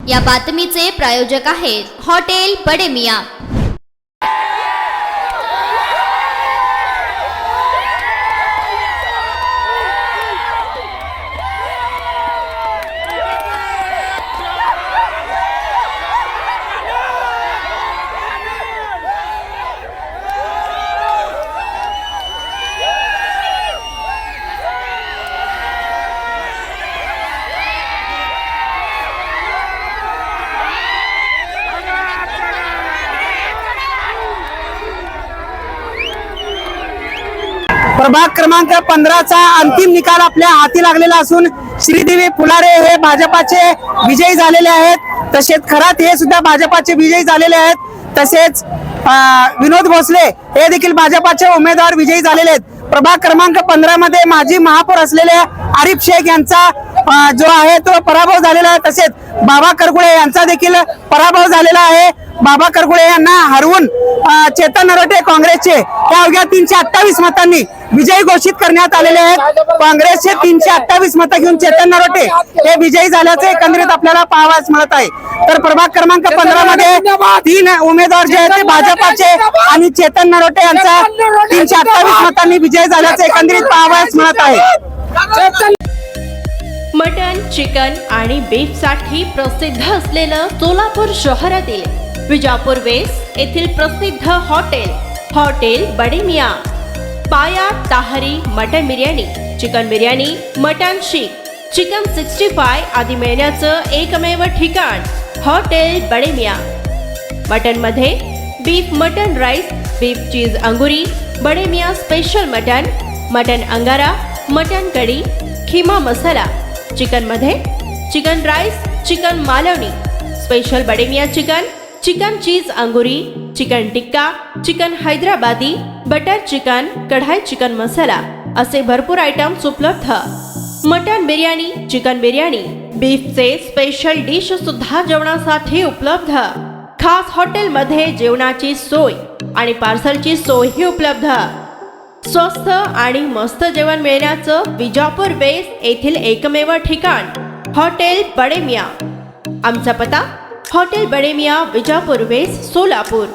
या बातमीचे प्रायोजक आहेत हॉटेल बडे मियां। प्रभाग क्रमांक 15चा अंतिम निकाल आपल्या हाती लागलेला असून श्रीदेवी फुलारे हे भाजपाचे विजयी झालेले आहेत। तसेच खरात हे सुद्धा भाजपाचे विजयी झालेले आहेत। तसेच विनोद भोसले हे देखील भाजपाचे उमेदवार विजयी झालेले आहेत। प्रभाग क्रमांक 15 मध्ये माजी महापौर असलेले आरिफ शेख यांचा जो आहे तो पराभव झालेला आहे। तसेच बाबा करगुळे यांचा देखील पराभव झालेला आहे। बाबा करगुळे यांना हरवून चेतन नरोटे काँग्रेसचे या अवघ्या 328 मतांनी विजयी घोषित करण्यात आलेले आहेत। काँग्रेसचे 328 मतं घेऊन चेतन नरोटे हे विजयी झाल्याचे एकंदरीत आपल्याला पाहावयास मिळत आहे। तर प्रभाग क्रमांक 15 मध्ये 3 उमेदवार जे आहेत ते भाजपाचे आणि चेतन नरोटे यांचा 328 मतांनी विजय झाल्याचे एकंदरीत पाहावयास मिळत आहे। मटन, चिकन आणि बीफ साठी प्रसिद्ध असलेलं सोलापूर शहरातील विजापूर वेस्ट येथील प्रसिद्ध hotel Bade Miyan. Paya tahari mutton biryani, chicken biryani, mutton seekh, chicken 65 आदी मिळण्याचं एकमेव ठिकाण हॉटेल बडे मियां। मटन मध्ये beef mutton rice, beef cheese angoori, Bade Miyan special mutton angara, mutton kadhi, keema masala. Chicken मध्ये chicken rice, chicken Malvani, special Bade Miyan chicken cheese angoori, chicken tikka, chicken Hyderabadi, butter chicken, kadai chicken masala असे भरपूर आयटम्स उपलब्ध। मटन बिर्याणी, चिकन बिर्याणी, बीफचे स्पेशल डिश सुद्धा जेवणासाठी उपलब्ध। खास हॉटेलमध्ये जेवणाची सोय आणि पार्सलची सोयही उपलब्ध। स्वस्त आणि मस्त जेवण मिळण्याचं विजापूर वेस्ट येथील एकमेव ठिकाण हॉटेल बडे मियां। आमचा पत्ता हॉटेल बडे मियां, विजापूर वेस्ट, सोलापूर।